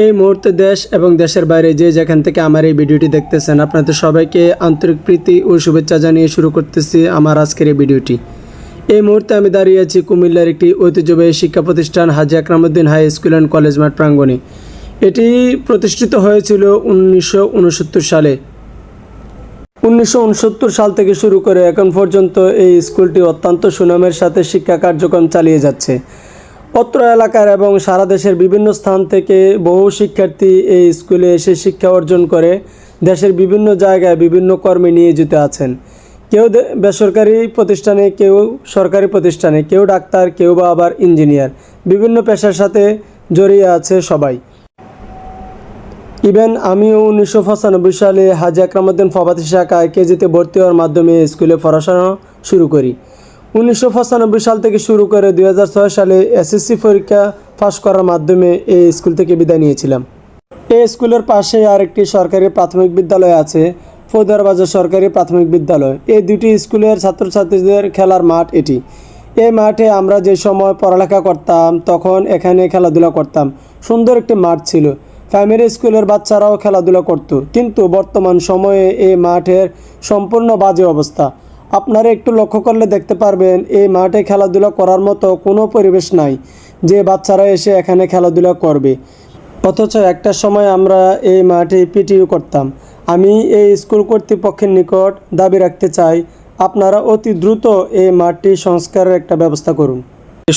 এই মুহূর্তে দেশ এবং দেশের বাইরে যে যেখান থেকে আমার এই ভিডিওটি দেখতেছেন আপনাদের সবাইকে আন্তরিক প্রীতি ও শুভেচ্ছা জানিয়ে শুরু করতেছি আমার আজকের এই ভিডিওটি। এই মুহূর্তে আমি দাঁড়িয়ে আছি কুমিল্লার একটি ঐতিহ্যবাহী শিক্ষা প্রতিষ্ঠান হাজী আকরামউদ্দিন হাই স্কুল অ্যান্ড কলেজ মাঠ প্রাঙ্গণে। এটি প্রতিষ্ঠিত হয়েছিল 1969 সালে। 1969 সাল থেকে শুরু করে এখন পর্যন্ত এই স্কুলটি অত্যন্ত সুনামের সাথে শিক্ষা কার্যক্রম চালিয়ে যাচ্ছে। অত্র এলাকার এবং সারা দেশের বিভিন্ন স্থান থেকে বহু শিক্ষার্থী এই স্কুলে এসে শিক্ষা অর্জন করে দেশের বিভিন্ন জায়গায় বিভিন্ন কর্মে নিয়োজিত আছেন। কেউ বেসরকারি প্রতিষ্ঠানে, কেউ সরকারি প্রতিষ্ঠানে, কেউ ডাক্তার, কেউ বা আবার ইঞ্জিনিয়ার, বিভিন্ন পেশার সাথে জড়িয়ে আছে সবাই। ইভেন আমিও 1995 সালে হাজী আকরামউদ্দিন প্রভাতী শাখায় কেজিতে ভর্তি হওয়ার মাধ্যমে স্কুলে পড়াশোনা শুরু করি। 1995 সাল থেকে শুরু করে 2006 সালে এসএসসি পরীক্ষা পাস করার মাধ্যমে এই স্কুল থেকে বিদায় নিয়েছিলাম। এই স্কুলের পাশে আরেকটি সরকারি প্রাথমিক বিদ্যালয় আছে, ফৌদারবাজার সরকারি প্রাথমিক বিদ্যালয়। এই দুটি স্কুলের ছাত্রছাত্রীদের খেলার মাঠ এটি। এই মাঠে আমরা যে সময় পড়ালেখা করতাম তখন এখানে খেলাধুলা করতাম। সুন্দর একটি মাঠ ছিল। প্রাইমারি স্কুলের বাচ্চারাও খেলাধুলা করত, কিন্তু বর্তমান সময়ে এই মাঠের সম্পূর্ণ বাজে অবস্থা। আপনারা একটু লক্ষ্য করলে দেখতে পারবেন এই মাঠে খেলাধুলা করার মতো কোনো পরিবেশ নাই যে বাচ্চারা এসে এখানে খেলাধুলা করবে। অথচ একটা সময় আমরা এই মাঠে পিটিও করতাম। আমি এই স্কুল কর্তৃপক্ষের নিকট দাবি রাখতে চাই, আপনারা অতি দ্রুত এই মাঠটি সংস্কারের একটা ব্যবস্থা করুন।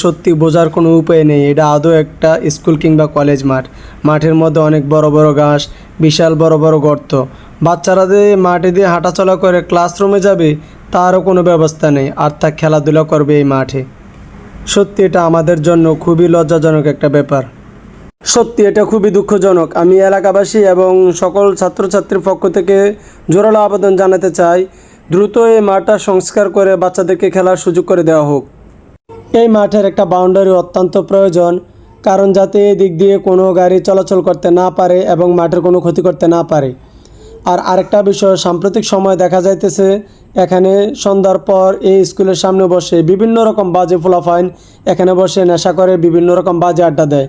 সত্যি বোঝার কোনো উপায় নেই এটা আদৌ একটা স্কুল কিংবা কলেজ মাঠ। মাঠের মধ্যে অনেক বড় বড় ঘাস, বিশাল বড় বড় গর্ত। বাচ্চারা দিয়ে মাঠে দিয়ে হাঁটাচলা করে ক্লাসরুমে যাবে তারও কোনো ব্যবস্থা নেই, আর তা খেলাধুলা করবে এই মাঠে। সত্যি এটা আমাদের জন্য খুবই লজ্জাজনক একটা ব্যাপার। সত্যি এটা খুবই দুঃখজনক। আমি এলাকাবাসী এবং সকল ছাত্রছাত্রীর পক্ষ থেকে জোরালো আবেদন জানাতে চাই, দ্রুত এই মাঠটা সংস্কার করে বাচ্চাদেরকে খেলার সুযোগ করে দেওয়া হোক। এই মাঠের একটা বাউন্ডারি অত্যন্ত প্রয়োজন, কারণ যাতে এই দিক দিয়ে কোনো গাড়ি চলাচল করতে না পারে এবং মাঠের কোনো ক্ষতি করতে না পারে। আর আরেকটা বিষয়, সাম্প্রতিক সময় দেখা যাইতেছে এখানে সন্ধ্যার পর এই স্কুলের সামনে বসে বিভিন্ন রকম বাজে ফুলাফাইন এখানে বসে নেশা করে বিভিন্ন রকম বাজে আড্ডা দেয়।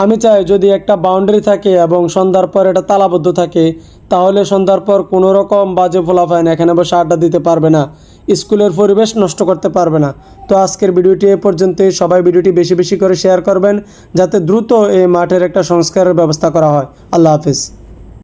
আমি চাই যদি একটা বাউন্ডারি থাকে এবং সন্ধ্যার পর এটা তালাবদ্ধ থাকে, তাহলে সন্ধ্যার পর কোনো রকম বাজে ফুলাফাইন এখানে বসে আড্ডা দিতে পারবে না, স্কুলের পরিবেশ নষ্ট করতে পারবে না। তো আজকের ভিডিওটি এ পর্যন্তই। সবাই ভিডিওটি বেশি বেশি করে শেয়ার করবেন যাতে দ্রুত এই মাঠের একটা সংস্কারের ব্যবস্থা করা হয়। আল্লাহ হাফিজ।